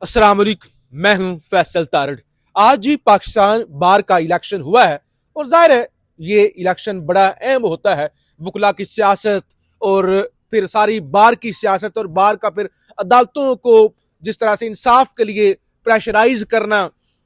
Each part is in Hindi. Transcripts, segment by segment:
अस्सलाम वालेकुम, मैं हूं फैसल तारड़। आज ही पाकिस्तान बार का इलेक्शन हुआ है और जाहिर है ये इलेक्शन बड़ा अहम होता है। वकला की सियासत और फिर सारी बार की सियासत और बार का फिर अदालतों को जिस तरह से इंसाफ के लिए प्रेशराइज करना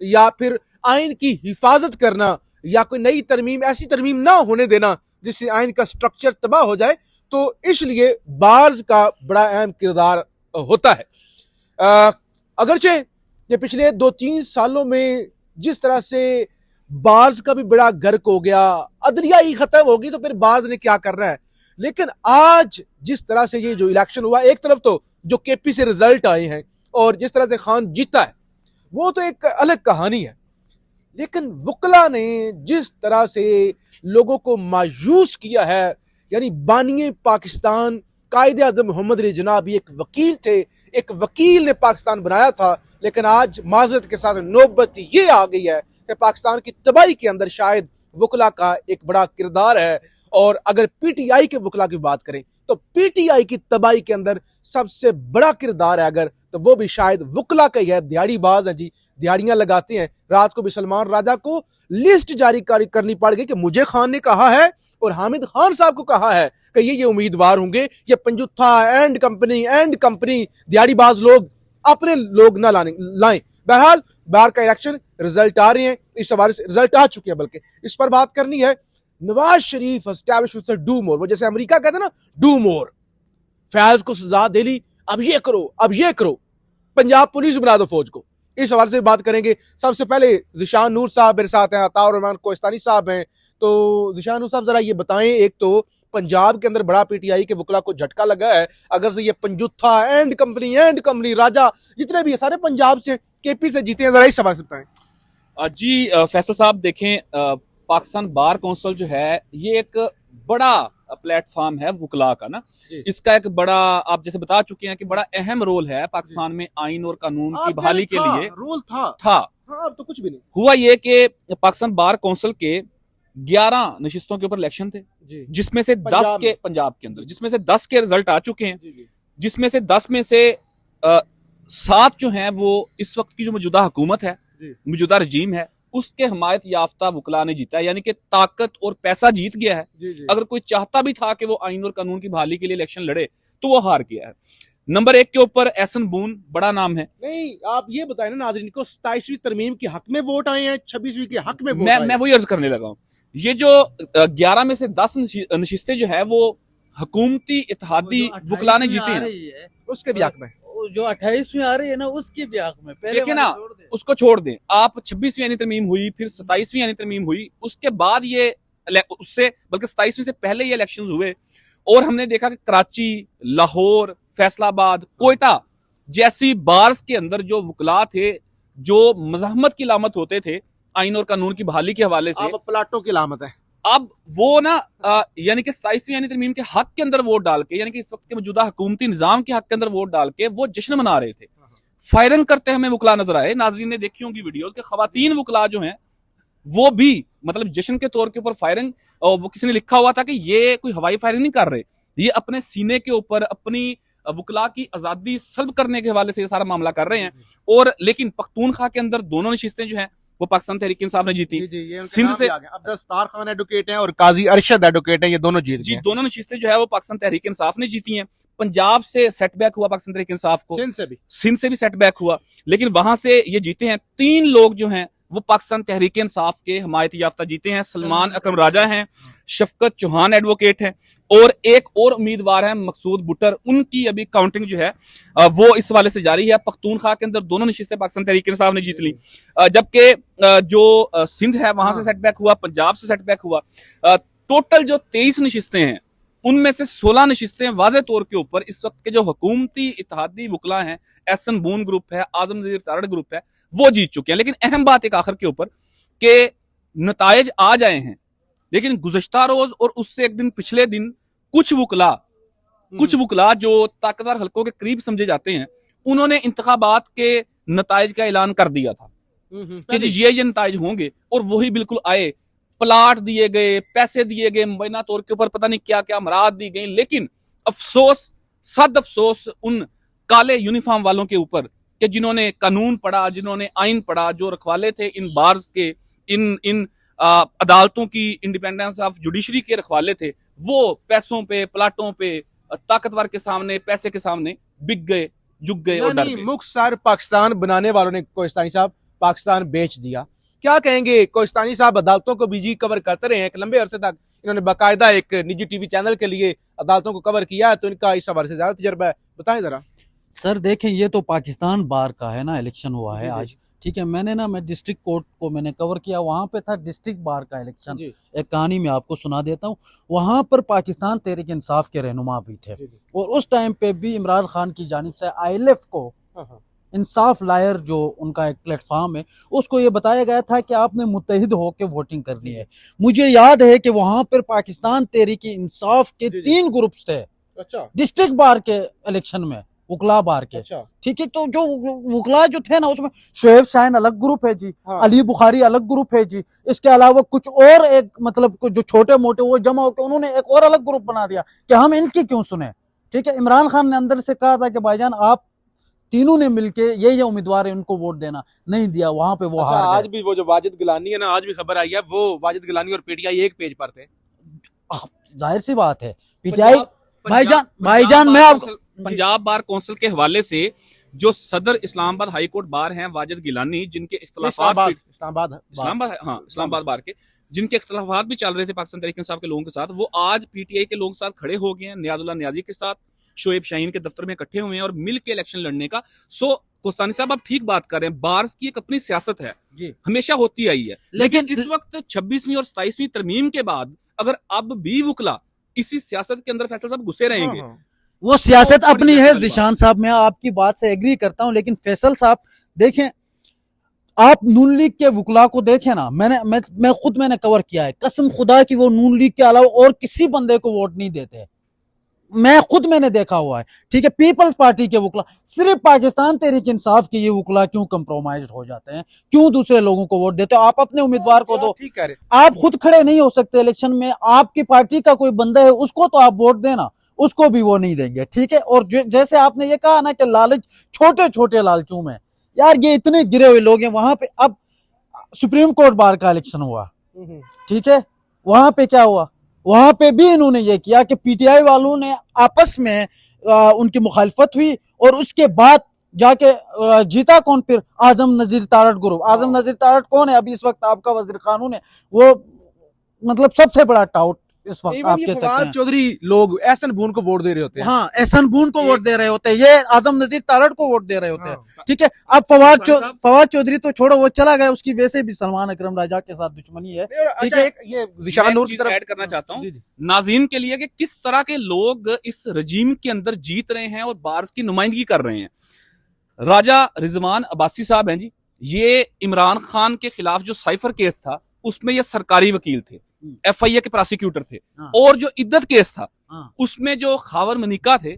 या फिर आइन की हिफाजत करना या कोई नई तरमीम ऐसी तरमीम ना होने देना जिससे आइन का स्ट्रक्चर तबाह हो जाए, तो इसलिए बार्स का बड़ा अहम किरदार होता है। अगरचे ये पिछले 2-3 सालों में जिस तरह से बार्स का भी बड़ा गर्क हो गया, अदलिया ही खत्म होगी तो फिर बार्स ने क्या करना है। लेकिन आज जिस तरह से ये जो इलेक्शन हुआ, एक तरफ तो जो केपी से रिजल्ट आए हैं और जिस तरह से खान जीता है वो तो एक अलग कहानी है, लेकिन वकला ने जिस तरह से लोगों को मायूस किया है, यानी बानिए पाकिस्तान कायदे आजम मोहम्मद अली जनाब एक वकील थे, एक वकील ने पाकिस्तान बनाया था, लेकिन आज माजरत के साथ नौबत ये आ गई है कि पाकिस्तान की तबाही के अंदर शायद वकला का एक बड़ा किरदार है। और अगर पीटीआई के वकला की बात करें तो पीटीआई की तबाही के अंदर सबसे बड़ा किरदार है अगर, तो वो भी शायद वकला का ही है। दिहाड़ीबाज है जी, दिहाड़ियां लगाते हैं। रात को भी सलमान राजा को लिस्ट जारी करनी पड़ गई कि मुझे खान ने कहा है और हामिद खान साहब को कहा है कि ये उम्मीदवार होंगे, ये पंजुत्था एंड कंपनी दिहाड़ीबाज लोग अपने लोग ना लाएं। बहरहाल बाहर का इलेक्शन रिजल्ट आ रहे हैं, इस हवाले से रिजल्ट आ चुके हैं, बल्कि इस पर बात करनी है। Nawaz Sharif establish do more, वो जैसे अमेरिका कहते हैं ना डू मोर, फैज को सजा दे ली, अब ये करो अब ये करो, पंजाब पुलिस बना दो फौज को। इस हवाले से बात करेंगे। सबसे पहले जिशान नूर साहब मेरे साथ हैं, अताउर रहमान कोहिस्तानी साहब हैं। तो जिशान नूर साहब जरा ये बताएं, एक तो पंजाब के अंदर बड़ा पीटीआई के वकला को झटका लगा है, अगर से ये पंजुत्था एंड कंपनी राजा जितने भी है सारे पंजाब से केपी से जीते हैं, जरा इस सवाल से बताएं। जी फैसल साहब देखें, पाकिस्तान बार काउंसिल जो है ये एक बड़ा प्लेटफॉर्म है वकला का ना। इसका एक बड़ा, आप जैसे बता चुके हैं कि बड़ा अहम रोल है पाकिस्तान में आइन और कानून की बहाली के लिए। रोल था हाँ, अब तो कुछ भी नहीं हुआ ये कि पाकिस्तान बार काउंसिल के 11 नशिस्तों के ऊपर इलेक्शन थे, जिसमें से 10 के पंजाब के अंदर, जिसमें से 10 के रिजल्ट आ चुके हैं, जिसमें से 10 में से 7 जो हैं वो इस वक्त की जो मौजूदा हुकूमत है, मौजूदा रजीम है, उसके हमायत याफ्ता वकला ने जीता है। यानी कि ताकत और पैसा जीत गया है। अगर कोई चाहता भी था कि वो आइन और कानून की बहाली के लिए इलेक्शन लड़े तो वो हार गया है। नंबर 1 के ऊपर एहसन बून बड़ा नाम है। नहीं, आप ये बताएं ना नाज़रीन को, 27वीं तरमीम के हक में वोट आए हैं, 26वीं के हक में वोट आए हैं। मैं वही अर्ज करने लगा हूं। ये जो 11 में से 10 नशिस्तें जो है वो हुकूमती इत्तेहादी वकला ने जीती हैं, उसके भी हक में। जो 28 में आ रही है ना उसके भी हक में, पहले देखिए ना, उसको छोड़ दें आप। 26वीं यानी तरमीम हुई, फिर 27वीं यानी तरमीम हुई, उसके बाद ये उससे बल्कि 27वीं से पहले ये इलेक्शंस हुए और हमने देखा कि कराची, लाहौर, फैसलाबाद, कोयटा जैसी बार्स के अंदर जो वकला थे, जो मज़ाहमत की लामत होते थे आइन और कानून की बहाली के हवाले से, प्लाटों की लामत है, अब वो ना यानी कि 27वीं यानी तरमीम के हक के अंदर वोट डाल के, यानी कि इस वक्त के मौजूदा हुकूमती निजाम के हक के अंदर वोट डाल के वो जश्न मना रहे थे। फायरिंग करते हमें वकला नजर आए। नाजरीन ने देखी होंगी वीडियोस के, खवातीन वकला जो हैं वो भी मतलब जश्न के तौर के ऊपर फायरिंग, और वो किसी ने लिखा हुआ था कि ये कोई हवाई फायरिंग नहीं कर रहे, ये अपने सीने के ऊपर अपनी वकला की आजादी सल्ब करने के हवाले से ये सारा मामला कर रहे हैं। और लेकिन पख्तूनख्वा के अंदर दोनों नशिस्तें जो हैं वो पाकिस्तान तहरीक इंसाफ ने जीती। सिंध से अब्दुल खान एडवोकेट हैं और काजी अरशद एडवोकेट हैं, ये दोनों जीत गए। दोनों नशिस्तें जो है वो पाकिस्तान तहरीक इंसाफ ने जीती हैं। पंजाब से सेटबैक हुआ पाकिस्तान तहरीक इंसाफ को, सिंध से भी सेटबैक हुआ, लेकिन वहां से ये जीते हैं। 3 लोग जो हैं वो पाकिस्तान तहरीक इंसाफ के हमायत याफ्ता जीते हैं। सलमान अकरम राजा हैं, शफकत चौहान एडवोकेट हैं, और एक और उम्मीदवार है मकसूद बुटर। उनकी अभी काउंटिंग जो है वो इस वाले से जारी है। पख्तूनख्वा के अंदर दोनों नशिस्तें पाकिस्तान तहरीक इंसाफ ने जीत ली, जबकि जो सिंध है वहां से सेटबैक हुआ, पंजाब से सेटबैक हुआ। टोटल जो 23 नशिस्तें हैं उनमें से 16 नशिस्तें वाज़े तौर के ऊपर इस वक्त के जो हुकूमती इत्तेहादी वकला हैं, एहसन बून ग्रुप है, आजम नज़ीर तारड़ ग्रुप है, वो जीत चुके हैं। लेकिन अहम बात एक आखिर के ऊपर के नतायज आ जाए हैं, लेकिन गुज़श्ता रोज और उससे एक दिन पिछले दिन कुछ वकला जो ताकतवर हलकों के करीब समझे जाते हैं, उन्होंने इंतखाबात के नतायज का ऐलान कर दिया था कि ये नतायज होंगे, और वही बिल्कुल आए। प्लाट दिए गए, पैसे दिए गए, मुबैना तौर के ऊपर पता नहीं क्या क्या मराद दी गई। लेकिन अफसोस, सद अफसोस उन काले यूनिफॉर्म वालों के ऊपर कि जिन्होंने कानून पढ़ा, जिन्होंने आइन पढ़ा, जो रखवाले थे इन बार्स के, इन अदालतों की, इंडिपेंडेंस ऑफ जुडिशरी के रखवाले थे, वो पैसों पे, प्लाटों पे, ताकतवर के सामने, पैसे के सामने बिक गए, झुक गए और डर गए। मुख्तार पाकिस्तान बनाने वालों ने कोहिस्तानी साहब पाकिस्तान बेच दिया। क्या कहेंगे? कोहिस्तानी साहब अदालतों को भी कवर करते रहे हैं, एक लंबे अरसे तक इन्होंने बाकायदा एक निजी टीवी चैनल के लिए अदालतों को कवर किया है, तो इनका इस हवाले से ज्यादा तजर्बा है, बताएं जरा। सर देखें, ये तो पाकिस्तान बार का है ना, इलेक्शन हुआ है जी, जी। आज, ठीक है। मैं डिस्ट्रिक्ट कोर्ट को मैंने कवर किया, वहां पे था डिस्ट्रिक्ट बार का इलेक्शन। जी। एक कहानी मैं आपको सुना देता हूँ। वहां पर पाकिस्तान तहरीक इंसाफ के रहनुमा भी थे, जी, जी। और उस टाइम पे भी इमरान खान की जानिब से ILF को, हाँ, हाँ। इंसाफ लायर जो उनका एक प्लेटफॉर्म है, उसको ये बताया गया था कि आपने मुत्तहिद होकर वोटिंग करनी है। मुझे याद है कि वहां पर पाकिस्तान तहरीक इंसाफ के जी, जी। 3 ग्रुप्स थे अच्छा डिस्ट्रिक्ट बार के इलेक्शन में, वकला बार के, अच्छा। ठीक है। तो जो वकला जो थे ना, उसमें शोएब शाहीन अलग ग्रुप है जी, हाँ। अली बुखारी अलग ग्रुप है जी, इसके अलावा कुछ और एक मतलब जो छोटे मोटे वो जमा होकर उन्होंने एक और अलग ग्रुप बना दिया कि हम इनकी क्यों सुने, ठीक है। इमरान खान ने अंदर से कहा था कि भाईजान आप तीनों ने मिलके ये उम्मीदवार है उनको वोट देना, नहीं दिया, वहां पे वो अच्छा, हार आज गए। भी वो जो वाजिद गिलानी है ना, आज भी खबर आई है, वो वाजिद गिलानी और पीटीआई एक पेज पर थे। जाहिर सी बात है, पीटीआई पंजाब भाईजान मैं बार आपको कौंसिल, पंजाब बार कौंसिल के हवाले से जो सदर इस्लामाबाद हाई कोर्ट बार हैं वाजिद गिलानी, जिनके इस्लामाबाद इस्लामाबाद हाँ इस्लामाबाद बार के, जिनके इख्तलाफात भी चल रहे थे पाकिस्तान तहरीक इंसाफ के लोगों के साथ, वो आज पीटीआई के लोगों के साथ खड़े हो गए हैं, नियाजुल्लाह नियाजी के साथ, शोएब शाहीन के दफ्तर में इकट्ठे हुए हैं और मिल के इलेक्शन लड़ने का। सो कोस्तानी साहब आप ठीक बात कर रहे हैं, बार्स की एक अपनी सियासत है, जी। हमेशा होती आई है, लेकिन इस वक्त 26वीं और 27वीं तरमीम के बाद अगर अब भी वकला इसी सियासत के अंदर फैसल साहब घुसे रहेंगे, हाँ, हाँ। वो सियासत बहुत अपनी बड़ी है। बात। जिशान साहब, मैं आपकी बात से एग्री करता हूं, लेकिन फैसल साहब देखें, आप नून लीग के वकला को देखें ना, मैंने कवर किया है, कसम खुदा की वो नून लीग के अलावा और किसी बंदे को वोट नहीं देते, मैंने देखा हुआ है, ठीक है। पीपल्स पार्टी के वकला, सिर्फ पाकिस्तान तहरीक इंसाफ के ये वकला क्यों कंप्रोमाइज हो जाते हैं, क्यों दूसरे लोगों को वोट देते हो? आप अपने उम्मीदवार को दो, ठीक कह रहे। आप खुद खड़े नहीं हो सकते इलेक्शन में, आपकी पार्टी का कोई बंदा है उसको तो आप वोट देना, उसको भी वो नहीं देंगे, ठीक है। और जैसे आपने ये कहा ना कि लालच, छोटे छोटे लालचों में, यार ये इतने गिरे हुए लोग हैं वहां पे। अब सुप्रीम कोर्ट बार का इलेक्शन हुआ, ठीक है, वहां पे क्या हुआ? वहां पे भी इन्होंने ये किया कि पीटीआई वालों ने आपस में उनकी मुखालफत हुई, और उसके बाद जाके जीता कौन? फिर आजम नजीर तारड़ ग्रुप। आजम नजीर तारड़ कौन है? अभी इस वक्त आपका वजीर कानून है, वो मतलब सबसे बड़ा टाउट इस वक्त आप कह सकते हैं। चौधरी लोग एहसन बून को वोट दे रहे होते हैं। हाँ, एहसन बून को वोट दे रहे होते हैं, ये आजम नजीर तारड़ को वोट दे रहे होते हैं, हाँ। ठीक है। अब फवाद चौधरी तो छोड़ो, वो चला गया, उसकी वैसे भी सलमान अकरम राजा के साथ दुश्मनी है, ठीक अच्छा, है। एक ये जिशान नूर की तरफ ऐड करना चाहता हूँ जी, जी। नाज़रीन के लिए कि किस तरह के लोग इस रजीम के अंदर जीत रहे हैं और बार्स की नुमाइंदगी कर रहे हैं। राजा रिजवान अब्बासी साहब हैं जी, ये इमरान खान के खिलाफ जो साइफर केस था उसमें ये सरकारी वकील थे, FIA के प्रोसिक्यूटर थे, हाँ। और जो इद्दत केस था हाँ। उसमें जो खावर मनिका थे,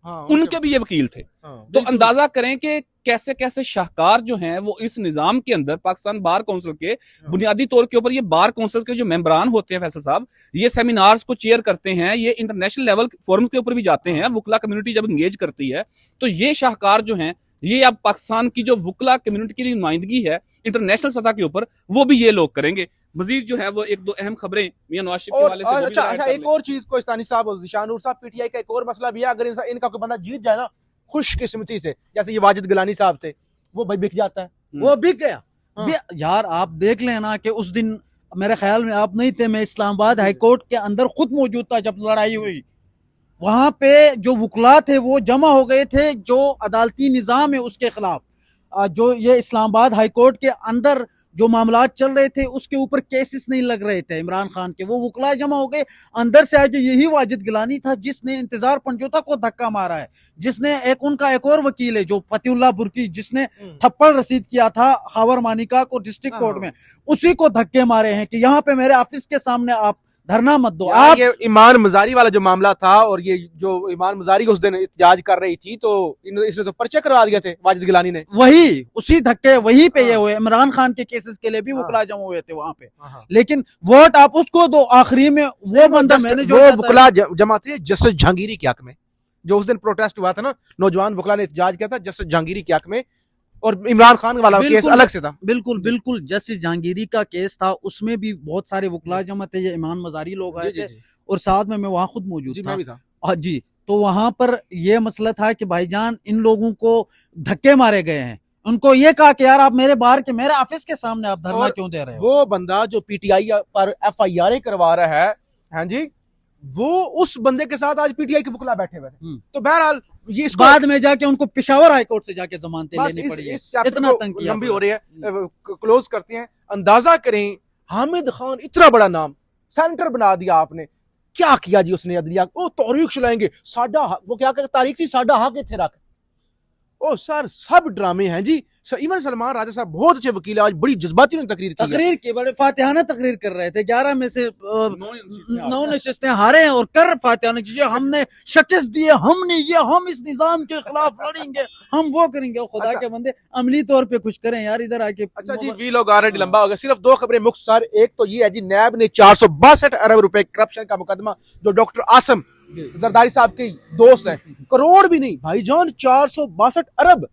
हाँ, उनके भी ये वकील थे। हाँ, तो अंदाजा करें कि कैसे कैसे शाहकार जो हैं वो इस निजाम के अंदर पाकिस्तान बार काउंसिल के बुनियादी तौर के ऊपर, ये बार काउंसिल के जो मेंबरान होते हैं फैसल साहब, ये सेमिनार्स को चेयर करते हैं, ये इंटरनेशनल लेवल फोरम्स के ऊपर भी जाते हैं, वकला कम्युनिटी जब इंगेज करती है तो ये शाहकार जो हैं, ये अब पाकिस्तान की जो वकला कम्युनिटी की नुमाइंदगी है इंटरनेशनल सतह के ऊपर, वो भी ये लोग करेंगे। मजीद जो है वो एक दो अहम खबरें मियां नवाज शरीफ के और हवाले से वो भी अच्छा ऐड अच्छा, कर एक लें। और चीज कोहिस्तानी साहब और जिशान नूर साहब, पीटीआई का एक और मसला भी है, अगर इनका कोई बंदा जीत जाए ना खुशकिस्मती से, जैसे ये वाजिद गिलानी साहब थे, वो भाई बिक जाता है, वो बिक गया। हाँ। यार आप देख लेना कि उस दिन मेरे ख्याल में आप नहीं थे, मैं इस्लामाबाद हाई कोर्ट के अंदर खुद मौजूद था जब लड़ाई हुई, वहां पे जो वकला थे वो जमा हो गए थे, जो अदालती निज़ाम है उसके खिलाफ, जो ये इस्लामाबाद हाई कोर्ट के अंदर जो मामलात चल रहे थे उसके ऊपर केसेस नहीं लग रहे थे इमरान खान के, वो वकला जमा हो गए। अंदर से आगे यही वाजिद गिलानी था जिसने इंतजार पंजोता को धक्का मारा है, जिसने उनका एक और वकील है जो फतेहुल्लाह बुर्की, जिसने थप्पड़ रसीद किया था खावर मानिका को डिस्ट्रिक्ट कोर्ट में, उसी को धक्के मारे हैं कि यहाँ पे मेरे ऑफिस के सामने आप धरना मत दो। आप ये ईमान मजारी वाला जो मामला था, और ये जो ईमान मजारी उस दिन इत्जाज कर रही थी, तो इसने तो पर्चे करवा दिए थे वाजिद गिलानी ने, वही उसी धक्के वही पे ये हुए। इमरान खान के केसेस के लिए भी वकला जमा हुए थे वहां पे, लेकिन वोट आप उसको दो, आखिरी में वो बंदा मैंने जो वकला जमा थे जस्टिस जहांगीरी के हक में, जो उस दिन प्रोटेस्ट हुआ था ना, नौजवान वकला ने एहतजाज किया था जस्टिस जहांगीरी के हक में, और इमरान खान वाला केस बिल्कुल, अलग से था। बिल्कुल बिल्कुल, जस्टिस जहांगीरी का केस था, उसमें भी बहुत सारे वकला जमा थे, ये ईमान मजारी लोग आए थे, और साथ में मैं वहां खुद मौजूद था। मैं भी था। हाँ जी, तो वहां पर ये मसला था कि भाईजान इन लोगों को धक्के मारे गए हैं, उनको ये कहा कि यार आप मेरे बाहर के मेरे ऑफिस के सामने आप धरना क्यों दे रहे हो। वो बंदा जो पीटीआई पर एफआईआर करवा रहा है, हाँ जी, वो उस बंदे के साथ आज पीटीआई के वकला बैठे हुए थे। तो बहरहाल ये इसको बाद में जाके उनको पेशावर हाईकोर्ट से जाके जमानतें बस लेनी पड़ी है। इस चैप्टर इतना को तंग किया लंबी हो रही है, क्लोज करते हैं। अंदाजा करें, हामिद खान इतना बड़ा नाम सेनेटर बना दिया आपने, क्या किया जी उसने अदलिया, वो तारीख चलाएंगे साडा वो क्या कहते तारीख थी साडा हक इत्थे रख। ओ सर सब ड्रामे हैं जी। इवन सलमान राजा साहब बहुत अच्छे वकील है, आज बड़ी जज्बाती उन्होंने तकरीर की बड़े फातिहाना तकरीर कर रहे थे, 11 में से 9 नशिस्तें हारे हैं और कर फातिहाना की हमने शिकस्त दी है, हमने ये हम इस निजाम के खिलाफ लड़ेंगे, हम वो करेंगे। और खुदा के बंदे अमली तौर पे कुछ करें यार इधर आके। अच्छा जी, वी लोग ऑलरेडी लंबा हो गया, सिर्फ 2 खबरें मुख्तसर। एक तो ये है जी, नैब ने 462 अरब रुपए करप्शन का मुकदमा, जो डॉक्टर आसम जरदारी साहब के दोस्त हैं, करोड़ भी नहीं भाईजान, 462 अरब,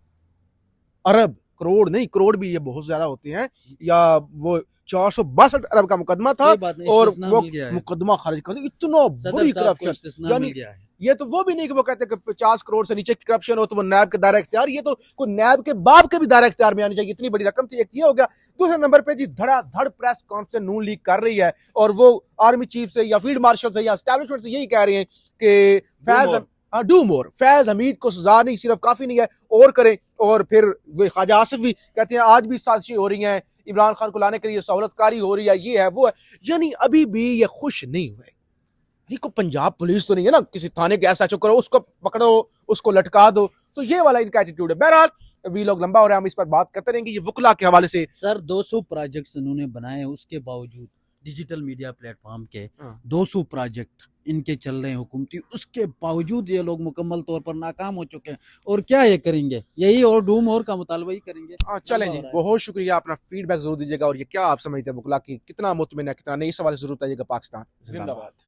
अरब करोड़ नहीं, करोड़ भी ये बहुत ज्यादा होते हैं, या वो 462 अरब का मुकदमा था, और वो मुकदमा खारिज कर दिया। इतना बड़ी करप्शन, यानी ये तो वो भी नहीं कि वो कहते कि 50 करोड़ से नीचे की करप्शन हो तो वो नैब के दायरा इख्तियार, ये तो कोई नैब के बाप के भी दायरा इख्तियार में आनी चाहिए, इतनी बड़ी रकम थी। एक ये हो गया। दूसरे नंबर पे जी धड़ाधड़ प्रेस कॉन्फ्रेंस नून लीग कर रही है, और वो आर्मी चीफ से या फील्ड मार्शल से या एस्टैब्लिशमेंट से यही कह रहे हैं कि डू मोर, फैज हमीद को सजा नहीं सिर्फ काफी नहीं है, और करें। और फिर वे ख्वाजा आसिफ भी कहते हैं आज भी साजिशें हो रही हैं, इमरान खान को लाने के लिए सहूलतकारी हो रही है, ये है वो है, यानी अभी भी ये खुश नहीं हुए। को पंजाब पुलिस तो नहीं है ना, किसी थाने के एसएचओ करो, उसको पकड़ो, उसको लटका दो, तो ये वाला इनका एटीट्यूड है। बहरहाल वी लोग लंबा हो रहा है, हम इस पर बात करते रहेंगे। ये वकला के हवाले से सर 200 प्रोजेक्ट्स इन्होंने बनाए हैं, उसके बावजूद डिजिटल मीडिया प्लेटफॉर्म के 200 प्रोजेक्ट इनके चल रहे हैं हुकूमती, उसके बावजूद ये लोग मुकम्मल तौर पर नाकाम हो चुके हैं। और क्या ये करेंगे, यही और डूम और का मुतालबा ही करेंगे। चलें जी, बहुत शुक्रिया, अपना फीडबैक जरूर दीजिएगा, और ये क्या आप समझते हैं वकला की कितना मुतमिन है कितना नहीं, इस सवाल से जरूर बताइएगा। पाकिस्तान जिंदाबाद।